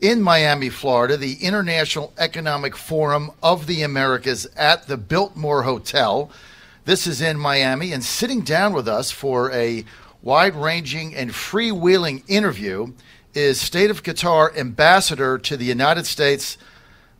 in Miami, Florida, the International Economic Forum of the Americas at the Biltmore Hotel. This is in Miami, and sitting down with us for a wide-ranging and freewheeling interview is State of Qatar Ambassador to the United States,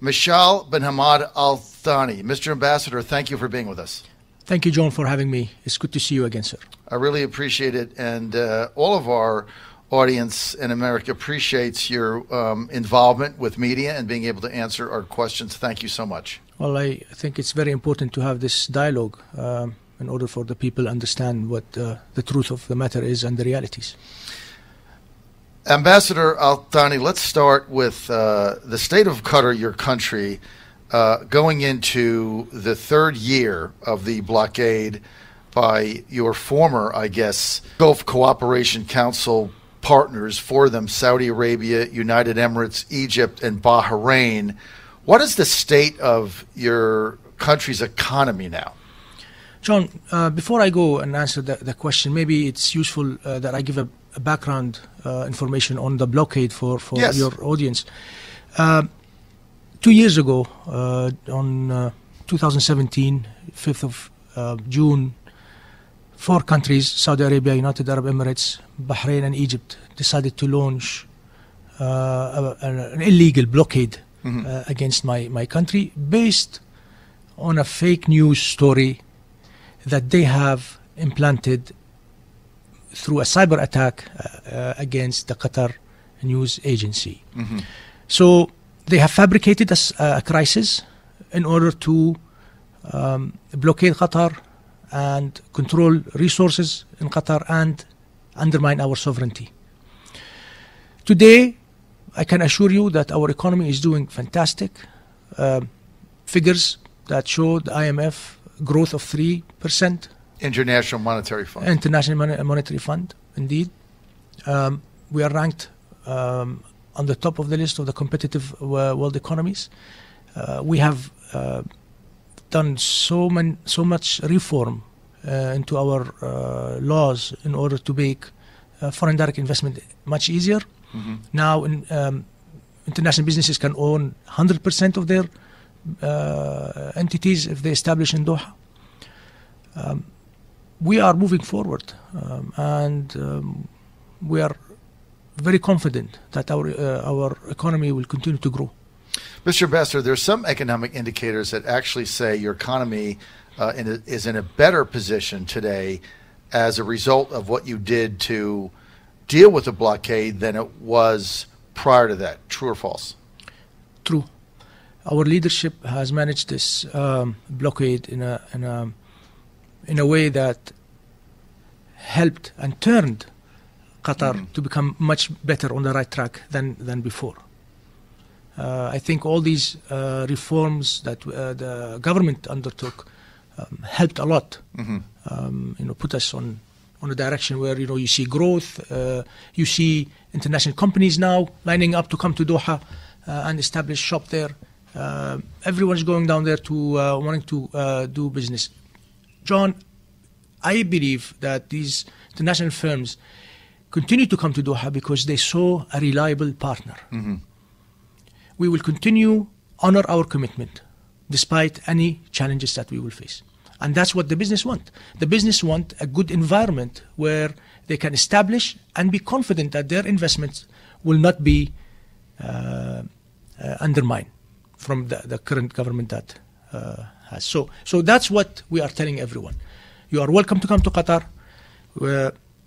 Meshal bin Hamad Al-Thani. Mr. Ambassador, thank you for being with us. Thank you, John, for having me. It's good to see you again, sir. I really appreciate it, and all of our audience in America appreciates your involvement with media and being able to answer our questions. Thank you so much. Well, I think it's very important to have this dialogue in order for the people to understand what the truth of the matter is and the realities. Ambassador Al-Thani, let's start with the state of Qatar, your country, going into the third year of the blockade by your former, I guess, Gulf Cooperation Council partners for them, Saudi Arabia, United Emirates, Egypt, and Bahrain. What is the state of your country's economy now? John, before I go and answer the question, maybe it's useful that I give a background information on the blockade for Yes. your audience. 2 years ago, on 2017, 5th of June, 4 countries, Saudi Arabia, United Arab Emirates, Bahrain, and Egypt, decided to launch an illegal blockade against my country based on a fake news story that they have implanted through a cyber attack against the Qatar news agency. So they have fabricated a crisis in order to blockade Qatar and control resources in Qatar and undermine our sovereignty. Today, I can assure you that our economy is doing fantastic. Figures that show the IMF growth of 3%. International Monetary Fund. International Monetary Fund, indeed. We are ranked on the top of the list of the competitive world economies. We have done so much reform into our laws in order to make foreign direct investment much easier. Now, international businesses can own 100% of their entities if they establish in Doha. We are moving forward, and we are very confident that our economy will continue to grow. Mr. Ambassador, there are some economic indicators that actually say your economy is in a better position today as a result of what you did to deal with the blockade than it was prior to that. True or false? True. Our leadership has managed this blockade in a way that helped and turned Qatar to become much better on the right track than before. I think all these reforms that the government undertook helped a lot. Put us on a direction where you see growth. You see international companies now lining up to come to Doha and establish shop there. Everyone's going down there to wanting to do business. John, I believe that these international firms continue to come to Doha because they saw a reliable partner. We will continue honor our commitment despite any challenges that we will face. And that's what the business want. The business want a good environment where they can establish and be confident that their investments will not be undermined from the current government that has. So that's what we are telling everyone. You are welcome to come to Qatar.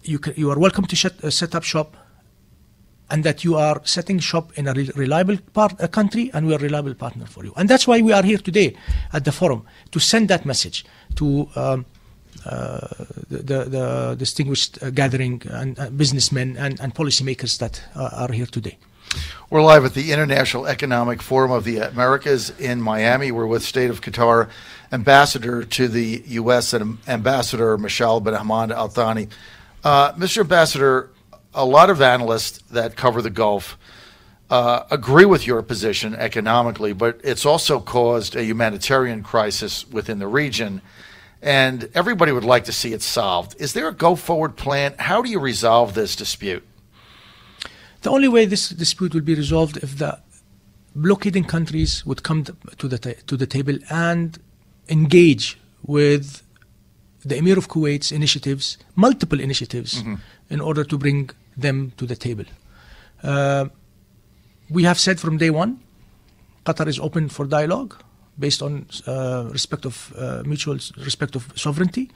You are welcome to set up shop, and that you are setting shop in a reliable country, and we are a reliable partner for you. And that's why we are here today at the forum, to send that message to the distinguished gathering and businessmen and policymakers that are here today. We're live at the International Economic Forum of the Americas in Miami. We're with State of Qatar Ambassador to the U.S. and Ambassador Meshal bin Hamad Al-Thani. Mr. Ambassador, a lot of analysts that cover the Gulf agree with your position economically, but it's also caused a humanitarian crisis within the region, and everybody would like to see it solved. Is there a go-forward plan? How do you resolve this dispute? The only way this dispute will be resolved if the blockading countries would come to the table and engage with the Emir of Kuwait's initiatives, multiple initiatives, in order to bring them to the table. We have said from day one, Qatar is open for dialogue based on mutual respect of sovereignty.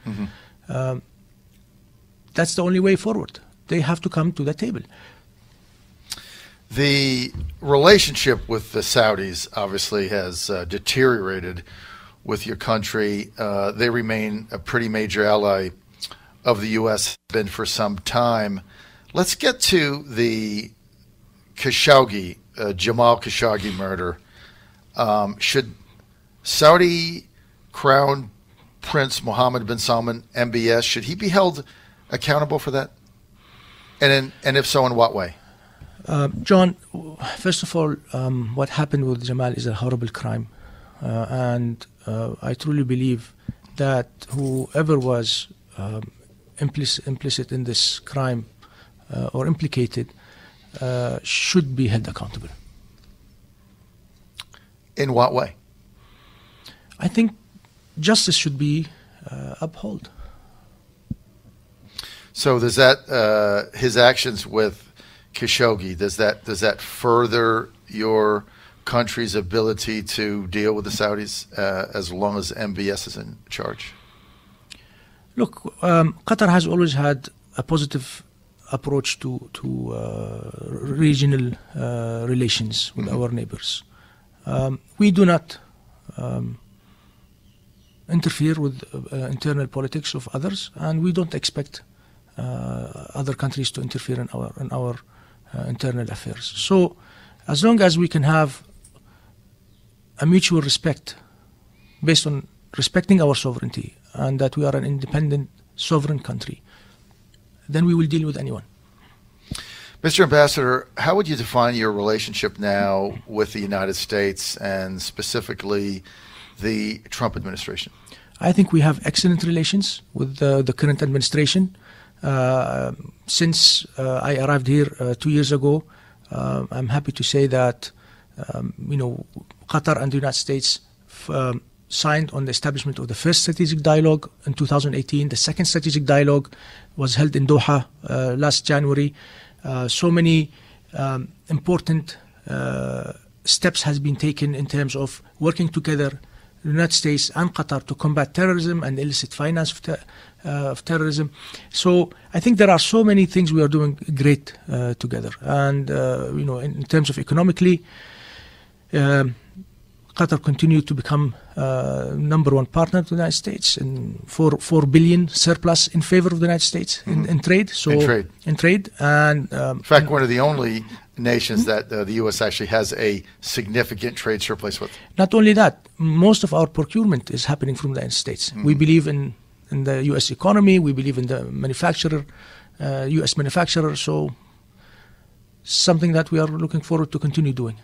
That's the only way forward. They have to come to the table. The relationship with the Saudis obviously has deteriorated with your country. They remain a pretty major ally of the U.S., been for some time. Let's get to the Khashoggi, Jamal Khashoggi murder. Should Saudi Crown Prince Mohammed bin Salman, MBS, should he be held accountable for that? And if so, in what way? John, first of all, what happened with Jamal is a horrible crime. And I truly believe that whoever was implicit in this crime or implicated should be held accountable. In what way? I think justice should be upheld. So does that his actions with Khashoggi, does that further your country's ability to deal with the Saudis as long as MBS is in charge? Look, Qatar has always had a positive approach to regional relations with our neighbors. We do not interfere with internal politics of others, and we don't expect other countries to interfere in our internal affairs. So, as long as we can have a mutual respect based on respecting our sovereignty and that we are an independent, sovereign country, then we will deal with anyone. Mr. Ambassador, how would you define your relationship now with the United States and specifically the Trump administration? I think we have excellent relations with the current administration. Since I arrived here 2 years ago, I'm happy to say that Qatar and the United States signed on the establishment of the first strategic dialogue in 2018. The second strategic dialogue was held in Doha last January. So many important steps has been taken in terms of working together, the United States and Qatar, to combat terrorism and illicit finance of terrorism. So I think there are so many things we are doing great together. And in terms of economically, Qatar continued to become number one partner to the United States, and 4 billion surplus in favor of the United States in trade. So in trade, and in fact, one of the only nations that the U.S. actually has a significant trade surplus with. Not only that, most of our procurement is happening from the United States. We believe in the U.S. economy. We believe in the U.S. manufacturer. So something that we are looking forward to continue doing.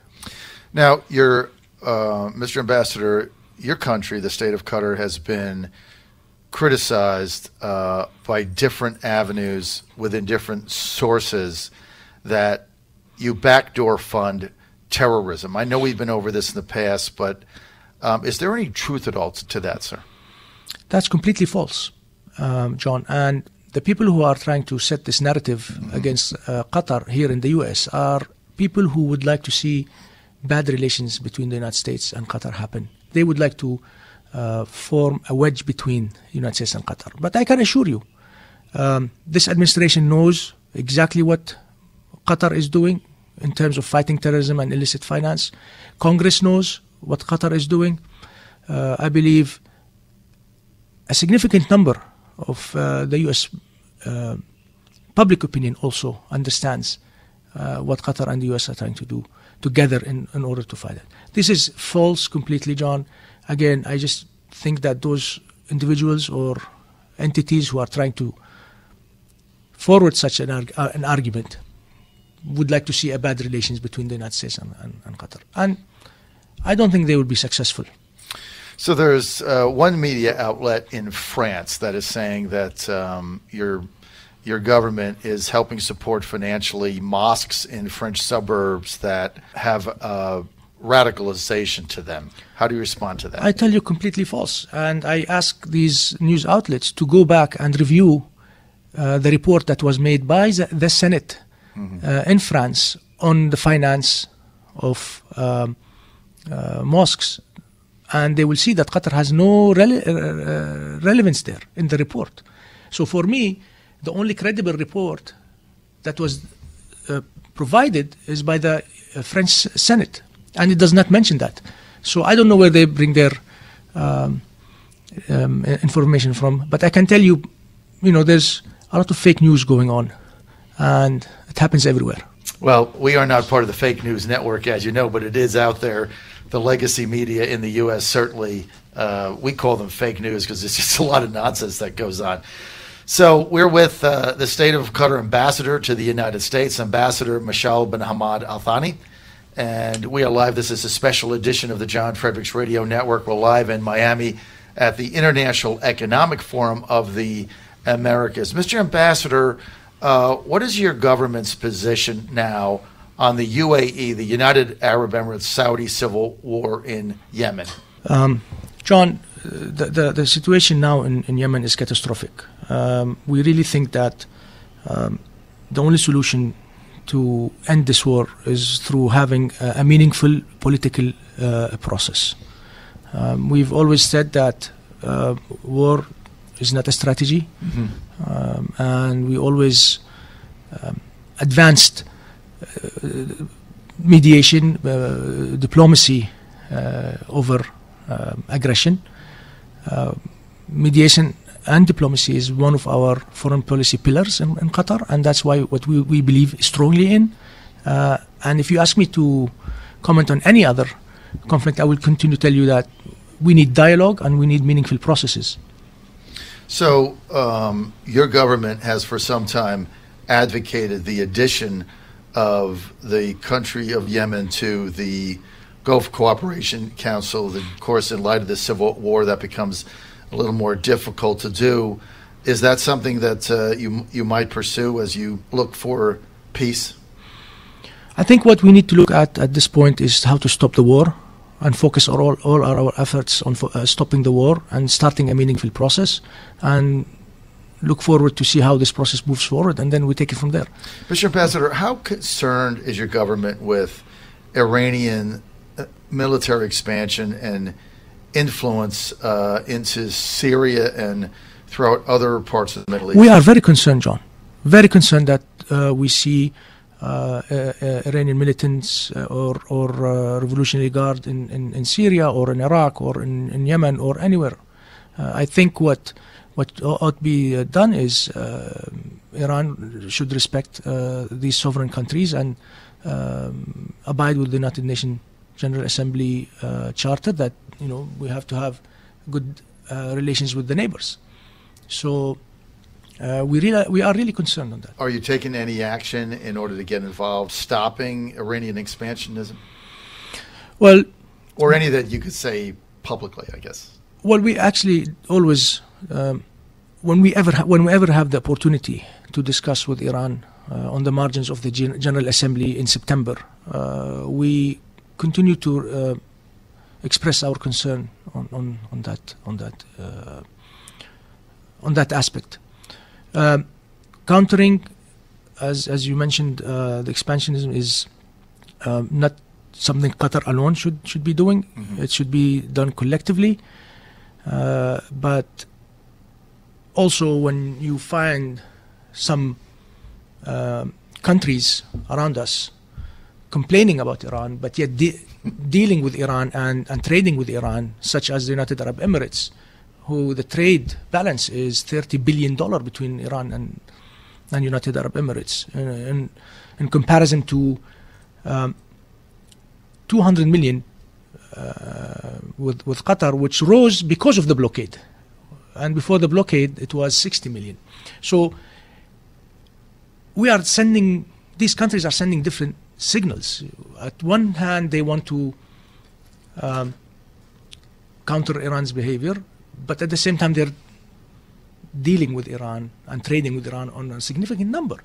Now, Mr. Ambassador, your country, the state of Qatar, has been criticized by different avenues within different sources that you backdoor fund terrorism. I know we've been over this in the past, but is there any truth at all to that, sir? That's completely false, John. And the people who are trying to set this narrative against Qatar here in the U.S. are people who would like to see bad relations between the United States and Qatar happen. They would like to form a wedge between the United States and Qatar. But I can assure you, this administration knows exactly what Qatar is doing in terms of fighting terrorism and illicit finance. Congress knows what Qatar is doing. I believe a significant number of the U.S. Public opinion also understands what Qatar and the U.S. are trying to do together in order to fight it. This is false completely, John. Again, I just think that those individuals or entities who are trying to forward such an argument would like to see a bad relations between the United States and Qatar. And I don't think they will be successful. So there's one media outlet in France that is saying that your government is helping support financially mosques in French suburbs that have radicalization to them. How do you respond to that? I tell you, completely false. And I ask these news outlets to go back and review the report that was made by the Senate in France on the finance of mosques. And they will see that Qatar has no relevance there in the report. So for me, the only credible report that was provided is by the French Senate, and it does not mention that. So I don't know where they bring their information from, but I can tell you, there's a lot of fake news going on, and it happens everywhere. Well, we are not part of the fake news network, as you know, but it is out there. The legacy media in the U.S. certainly, we call them fake news because it's just a lot of nonsense that goes on. So we're with the State of Qatar Ambassador to the United States, Ambassador Meshal bin Hamad Al-Thani, and we are live. This is a special edition of the John Fredericks Radio Network. We're live in Miami at the International Economic Forum of the Americas. Mr. Ambassador, what is your government's position now on the UAE, the United Arab Emirates, Saudi civil war in Yemen? John, the situation now in Yemen is catastrophic. We really think that the only solution to end this war is through having a meaningful political process. We've always said that war is not a strategy, and we always advanced mediation, diplomacy over aggression. Mediation and diplomacy is one of our foreign policy pillars in Qatar, and that's why what we believe strongly in. And if you ask me to comment on any other conflict, I will continue to tell you that we need dialogue and we need meaningful processes. So your government has for some time advocated the addition of the country of Yemen to the Gulf Cooperation Council. Of course, in light of the civil war, that becomes a little more difficult to do. Is that something that you might pursue as you look for peace? I think what we need to look at this point is how to stop the war and focus all our efforts on stopping the war and starting a meaningful process, and look forward to see how this process moves forward, and then we take it from there. Mr. Ambassador, how concerned is your government with Iranian military expansion and influence into Syria and throughout other parts of the Middle East? We are very concerned, John. Very concerned that we see Iranian militants or Revolutionary Guard in Syria or in Iraq or in Yemen or anywhere. I think what ought to be done is Iran should respect these sovereign countries and abide with the United Nations General Assembly Charter that we have to have good relations with the neighbors. So we are really concerned on that. Are you taking any action in order to get involved stopping Iranian expansionism? Well, or any that you could say publicly, I guess. Well, we actually always, when we ever have the opportunity to discuss with Iran on the margins of the General Assembly in September, we continue to express our concern on that aspect. Countering, as you mentioned, the expansionism is not something Qatar alone should be doing. It should be done collectively. But also when you find some countries around us complaining about Iran, but yet dealing with Iran and trading with Iran, such as the United Arab Emirates, who the trade balance is $30 billion between Iran and United Arab Emirates, in comparison to 200 million with Qatar, which rose because of the blockade. And before the blockade, it was 60 million. So these countries are sending different signals. At one hand, they want to counter Iran's behavior, but at the same time, they're dealing with Iran and trading with Iran on a significant number.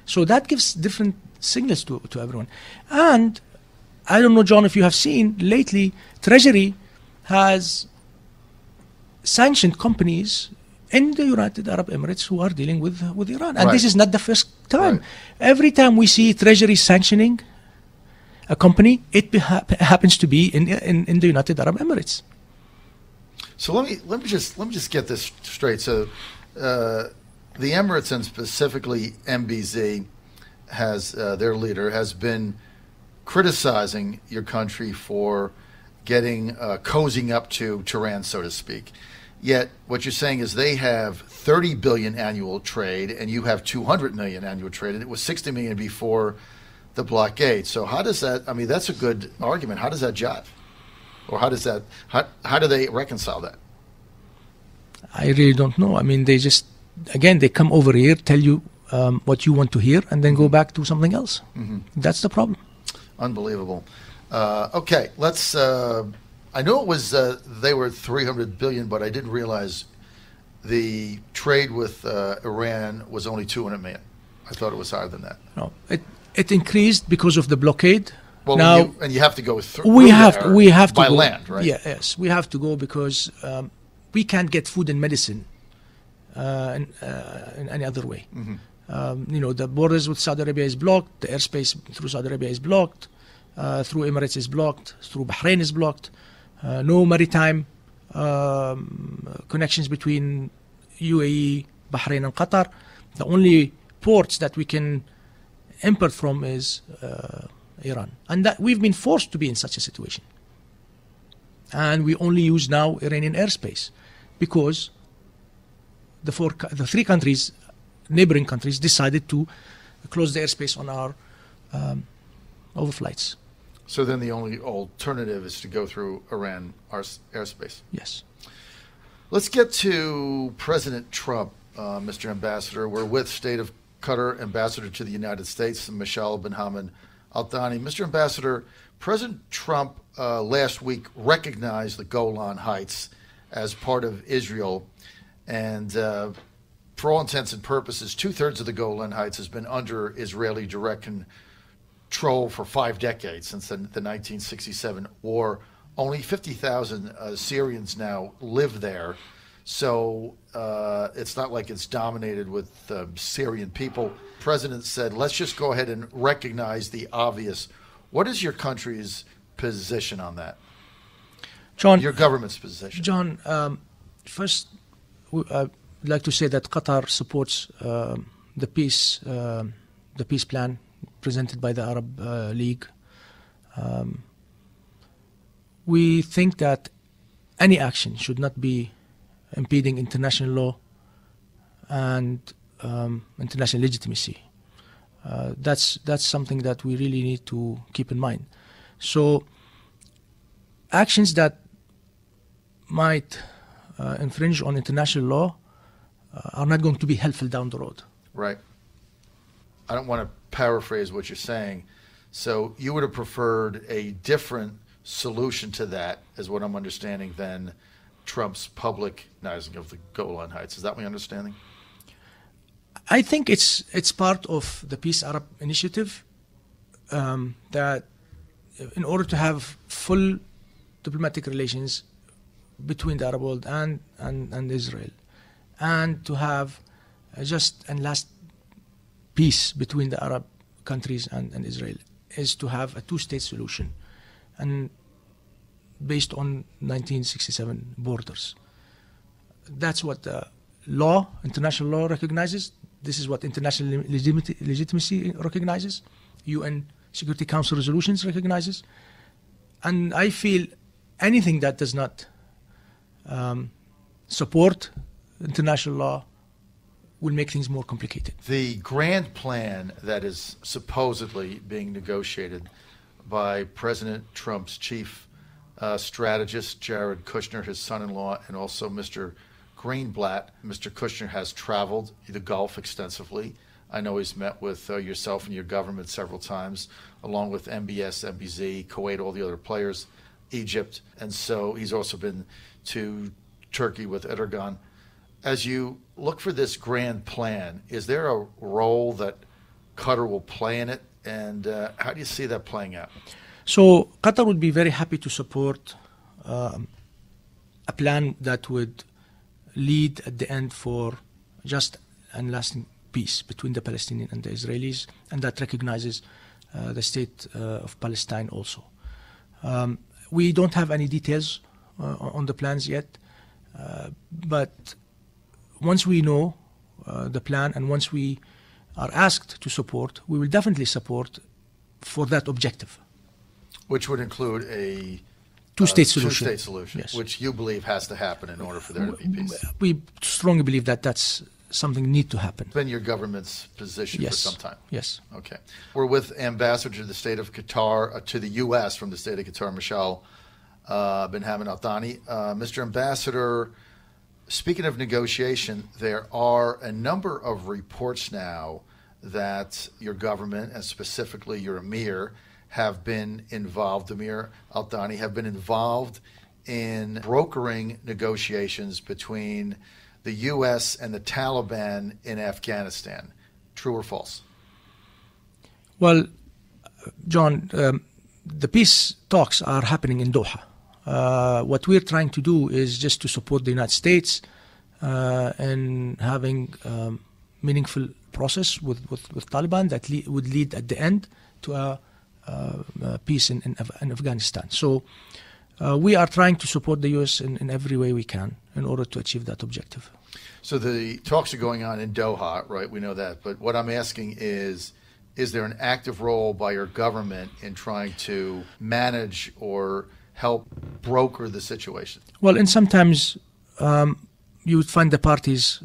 So that gives different signals to everyone. And I don't know, John, if you have seen lately, Treasury has sanctioned companies in the United Arab Emirates who are dealing with Iran. And this is not the first time. Right. Every time we see Treasury sanctioning a company, it happens to be in the United Arab Emirates. So let me just get this straight. So the Emirates, and specifically MBZ, has their leader has been criticizing your country for getting cozying up to Tehran, so to speak. Yet what you're saying is they have 30 billion annual trade, and you have 200 million annual trade, and it was 60 million before the blockade. So how does that? I mean, that's a good argument. How does that jive, or how do they reconcile that? I really don't know. I mean, they just they come over here, tell you what you want to hear, and then go back to something else. Mm-hmm. That's the problem. Unbelievable. Okay, let's. I know it was they were 300 billion, but I didn't realize the trade with Iran was only 200 million. I thought it was higher than that. No, it increased because of the blockade. Well, now and you have to go through. We have to by go, land, right? Yeah, yes, we have to go because we can't get food and medicine in any other way. Mm-hmm. The borders with Saudi Arabia is blocked. The airspace through Saudi Arabia is blocked. Through Emirates is blocked. Through Bahrain is blocked. No maritime connections between UAE, Bahrain, and Qatar. The only ports that we can import from is Iran, and that we've been forced to be in such a situation. And we only use now Iranian airspace because the three countries, neighboring countries, decided to close the airspace on our overflights. So then the only alternative is to go through Iran airspace. Yes. Let's get to President Trump, Mr. Ambassador. We're with State of Qatar Ambassador to the United States, Meshal bin Hamad Al-Thani. Mr. Ambassador, President Trump last week recognized the Golan Heights as part of Israel. And for all intents and purposes, 2/3 of the Golan Heights has been under Israeli direct control for 5 decades, since the 1967 war. Only 50,000 Syrians now live there. So it's not like it's dominated with Syrian people. The president said, let's just go ahead and recognize the obvious. What is your country's position on that? John, your government's position. John, first, I'd like to say that Qatar supports the peace plan presented by the Arab League. We think that any action should not be impeding international law and international legitimacy. That's something that we really need to keep in mind. So actions that might infringe on international law are not going to be helpful down the road. Right. I don't want to paraphrase what you're saying. So you would have preferred a different solution to that, is what I'm understanding, than Trump's public recognizing of the Golan Heights. Is that my understanding? I think it's part of the Peace Arab Initiative that in order to have full diplomatic relations between the Arab world and Israel, and to have a just and last peace between the Arab countries and Israel, is to have a two-state solution, and based on 1967 borders. That's what the law, international law, recognizes. This is what international legitimacy recognizes. UN Security Council resolutions recognizes. And I feel anything that does not support international law will make things more complicated. The grand plan that is supposedly being negotiated by President Trump's chief strategist, Jared Kushner, his son-in-law, and also Mr. Greenblatt. Mr. Kushner has traveled the Gulf extensively. I know he's met with yourself and your government several times, along with MBS, MBZ, Kuwait, all the other players, Egypt. And so he's also been to Turkey with Erdogan. As you look for this grand plan, is there a role that Qatar will play in it, and how do you see that playing out? So Qatar would be very happy to support a plan that would lead at the end for just and lasting peace between the Palestinians and the Israelis, and that recognizes the state of Palestine also. We don't have any details on the plans yet, but once we know the plan and once we are asked to support, we will definitely support for that objective. Which would include a two-state solution. Two-state solution, yes. Which you believe has to happen in order for there to be peace. We strongly believe that that's something need to happen. It's been your government's position yes. for some time. Yes. Okay. We're with Ambassador to the state of Qatar, to the U.S. from the state of Qatar, Meshal bin Hamad Al-Thani. Mr. Ambassador, speaking of negotiation, there are a number of reports now that your government, and specifically your emir, have been involved, Emir Al-Thani, have been involved in brokering negotiations between the U.S. and the Taliban in Afghanistan. True or false? Well, John, the peace talks are happening in Doha. What we're trying to do is just to support the United States in having meaningful process with Taliban that would lead at the end to a peace in Afghanistan. So we are trying to support the U.S. in every way we can in order to achieve that objective. So the talks are going on in Doha, right? We know that. But what I'm asking is there an active role by your government in trying to manage or help broker the situation? Well, and sometimes you would find the parties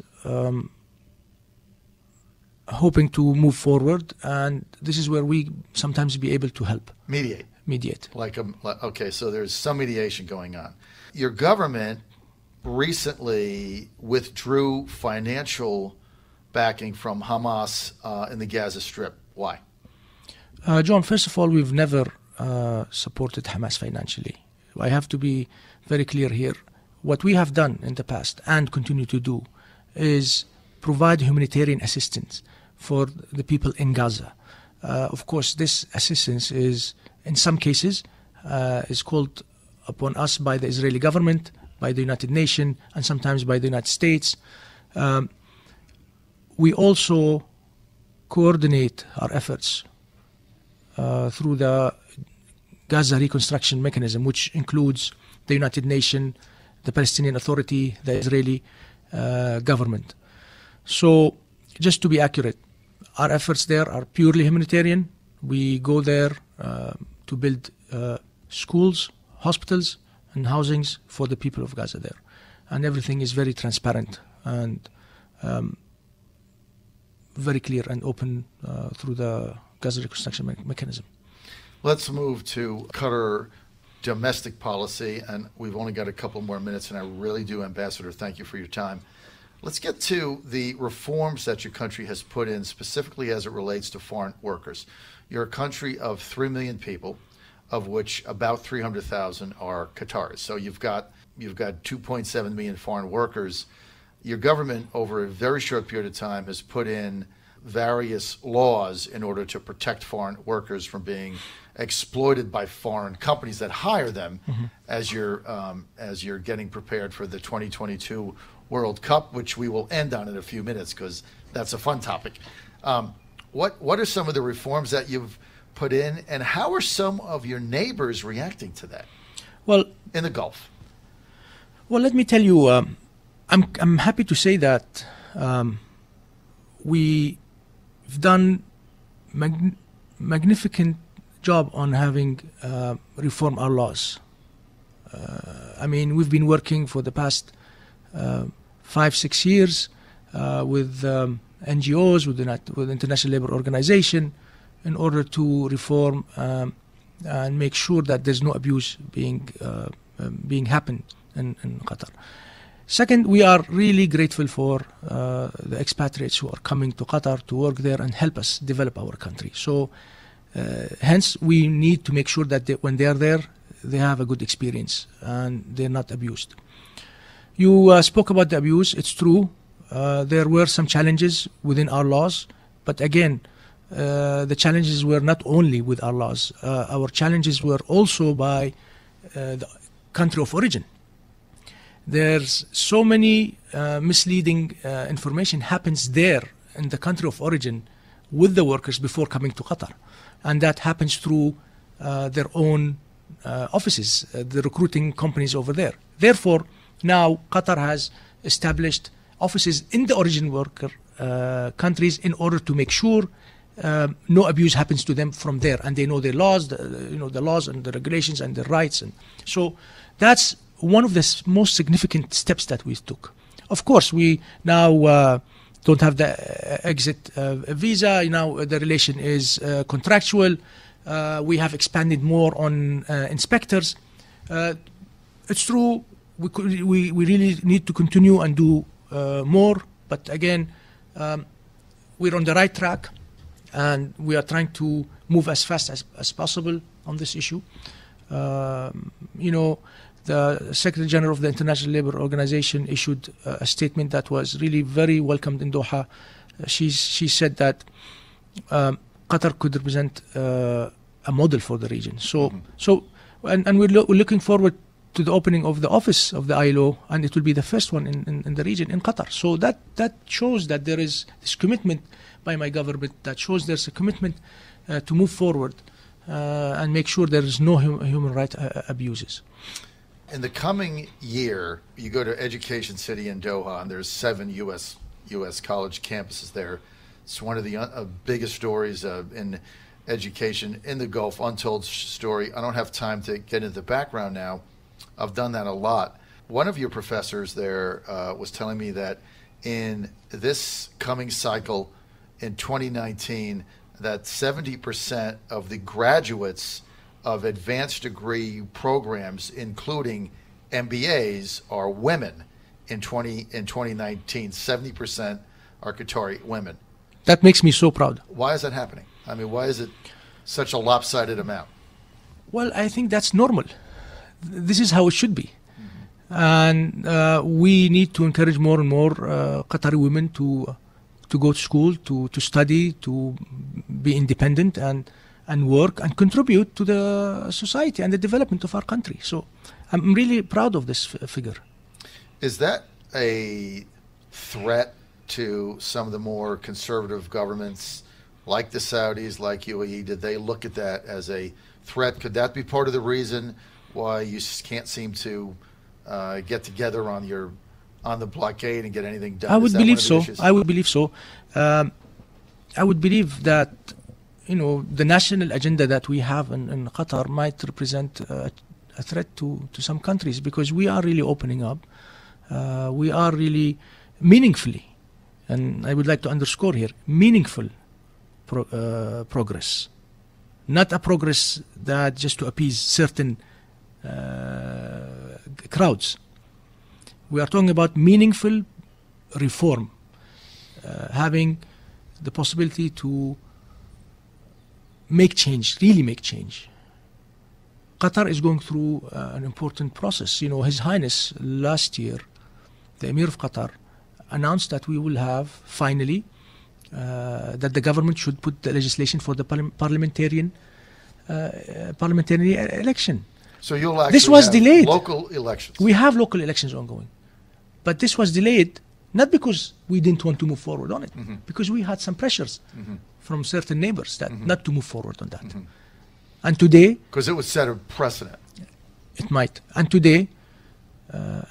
hoping to move forward, and this is where we sometimes be able to help. Mediate. Okay, so there's some mediation going on. Your government recently withdrew financial backing from Hamas in the Gaza Strip. Why? John, first of all, we've never supported Hamas financially. I have to be very clear here. What we have done in the past and continue to do is provide humanitarian assistance for the people in Gaza. Of course, this assistance is, in some cases, is called upon us by the Israeli government, by the United Nations, and sometimes by the United States. We also coordinate our efforts through the Gaza reconstruction mechanism, which includes the United Nations, the Palestinian Authority, the Israeli government. So, just to be accurate, our efforts there are purely humanitarian. We go there to build schools, hospitals, and housings for the people of Gaza there. And everything is very transparent and very clear and open through the Gaza reconstruction mechanism. Let's move to Qatar domestic policy, and we've only got a couple more minutes, and I really do, Ambassador, thank you for your time. Let's get to the reforms that your country has put in, specifically as it relates to foreign workers. You're a country of 3 million people, of which about 300,000 are Qataris. So you've got 2.7 million foreign workers. Your government, over a very short period of time, has put in various laws in order to protect foreign workers from being exploited by foreign companies that hire them. As you're getting prepared for the 2022 World Cup, which we will end on in a few minutes because that's a fun topic. What are some of the reforms that you've put in, and how are some of your neighbors reacting to that? Well, in the Gulf. Well, let me tell you, I'm happy to say that we've done magnificent job on having reform our laws. I mean, we've been working for the past 5-6 years with NGOs, with the International Labour Organization, in order to reform and make sure that there's no abuse being happened in Qatar. Second, we are really grateful for the expatriates who are coming to Qatar to work there and help us develop our country. So, hence, we need to make sure that when they are there, they have a good experience and they're not abused. You spoke about the abuse. It's true. There were some challenges within our laws, but again, the challenges were not only with our laws. Our challenges were also by the country of origin. There's so many misleading information happens there in the country of origin with the workers before coming to Qatar, and that happens through their own offices, the recruiting companies over there. Therefore, now Qatar has established offices in the origin worker countries in order to make sure no abuse happens to them from there, and they know their laws, the laws and the regulations and the rights, and so that's one of the most significant steps that we took. Of course, we now don't have the exit visa. Now the relation is contractual. We have expanded more on inspectors. It's true. We really need to continue and do more. But again, we're on the right track, and we are trying to move as fast as possible on this issue. The Secretary General of the International Labour Organization issued a statement that was really very welcomed in Doha. She said that Qatar could represent a model for the region. And we're looking forward to the opening of the office of the ILO, and it will be the first one in the region in Qatar. So that shows that there is this commitment by my government, that shows there's a commitment to move forward and make sure there is no human rights abuses. In the coming year, you go to Education City in Doha, and there's 7 U.S. college campuses there. It's one of the biggest stories in education in the Gulf, untold story. I don't have time to get into the background now. I've done that a lot. One of your professors there was telling me that in this coming cycle in 2019, that 70% of the graduates of advanced degree programs, including MBAs, are women in 2019. 70% are Qatari women. That makes me so proud. Why is that happening? I mean, why is it such a lopsided amount? Well, I think that's normal. This is how it should be. And we need to encourage more and more Qatari women to go to school, to study, to be independent and work and contribute to the society and the development of our country. So I'm really proud of this figure. Is that a threat to some of the more conservative governments like the Saudis, like UAE? Did they look at that as a threat? Could that be part of the reason why you can't seem to get together on the blockade and get anything done? I would believe so. I would believe so. I would believe that the national agenda that we have in Qatar might represent a threat to some countries, because we are really opening up. We are really meaningfully, and I would like to underscore here, meaningful progress. Not a progress that just to appease certain crowds. We are talking about meaningful reform, having the possibility to make change, really make change. Qatar is going through an important process. His Highness last year, the Emir of Qatar, announced that we will have finally that the government should put the legislation for the parliamentary election. So you'll actually this was have delayed. Local elections. We have local elections ongoing, but this was delayed not because we didn't want to move forward on it, because we had some pressures from certain neighbors that not to move forward on that. And today, because it would set a precedent. It might. And today,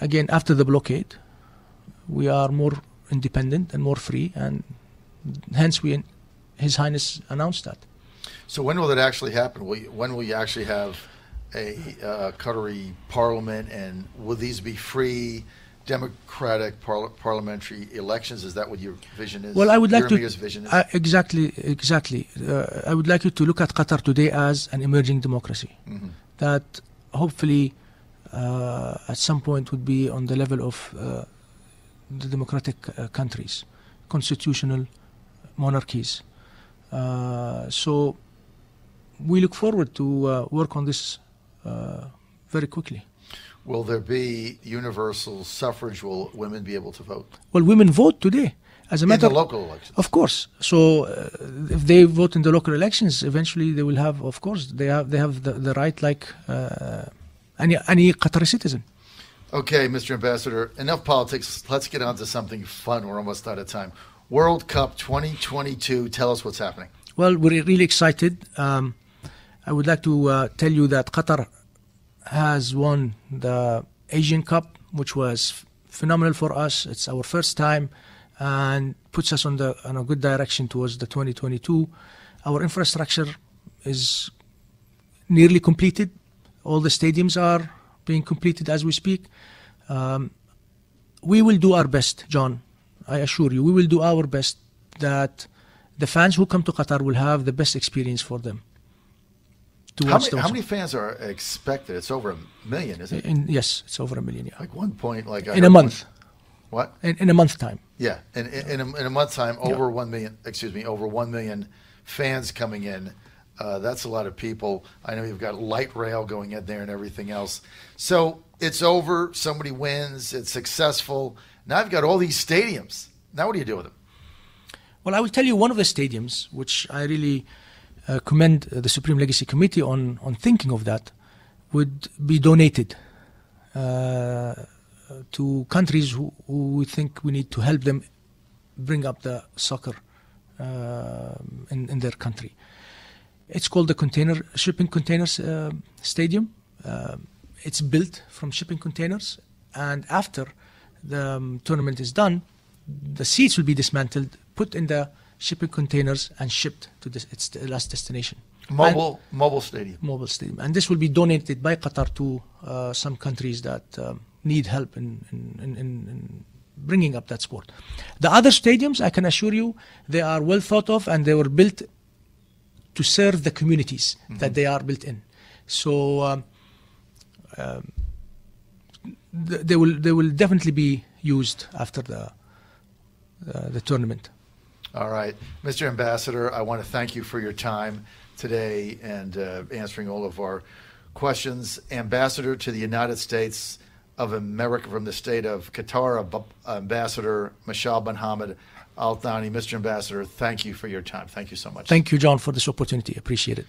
again, after the blockade, we are more independent and more free, and hence His Highness announced that. So when will that actually happen? When will you actually have a Qatari parliament, and will these be free, democratic parliamentary elections? Is that what your vision is? Well, I would like to vision is? exactly. I would like you to look at Qatar today as an emerging democracy that hopefully at some point would be on the level of the democratic countries, constitutional monarchies. So we look forward to work on this very quickly. Will there be universal suffrage? Will women be able to vote? Well, women vote today. As a matter in the local elections? Of course. So if they vote in the local elections, eventually they will have, of course, they have the right like any Qatari citizen. Okay, Mr. Ambassador, enough politics. Let's get on to something fun. We're almost out of time. World Cup 2022. Tell us what's happening. Well, we're really excited. I would like to tell you that Qatar has won the Asian Cup, which was phenomenal for us. It's our first time and puts us on a good direction towards the 2022. Our infrastructure is nearly completed. All the stadiums are being completed as we speak. We will do our best, John. I assure you, we will do our best that the fans who come to Qatar will have the best experience for them. How many fans are expected? It's over 1 million, isn't it? Yes, it's over 1 million. Yeah. Like 1 point, like in a month. What? In a month time. Yeah, in a month time, over 1 million. Excuse me, over 1 million fans coming in. That's a lot of people. I know you've got light rail going in there and everything else. So it's over. Somebody wins. It's successful. Now I've got all these stadiums. Now what do you do with them? Well, I will tell you one of the stadiums, which I really commend the Supreme Legacy Committee on thinking of that, would be donated to countries who we think we need to help them bring up the soccer in their country. It's called the shipping containers stadium. It's built from shipping containers, and after the tournament is done, the seats will be dismantled, put in the shipping containers, and shipped to its last destination. Mobile stadium. Mobile stadium, and this will be donated by Qatar to some countries that need help in bringing up that sport. The other stadiums, I can assure you, they are well thought of, and they were built to serve the communities that they are built in. So they will definitely be used after the tournament. All right. Mr. Ambassador, I want to thank you for your time today and answering all of our questions. Ambassador to the United States of America from the state of Qatar, Ambassador Meshal bin Hamad Al-Thani. Mr. Ambassador, thank you for your time. Thank you so much. Thank you, John, for this opportunity. Appreciate it.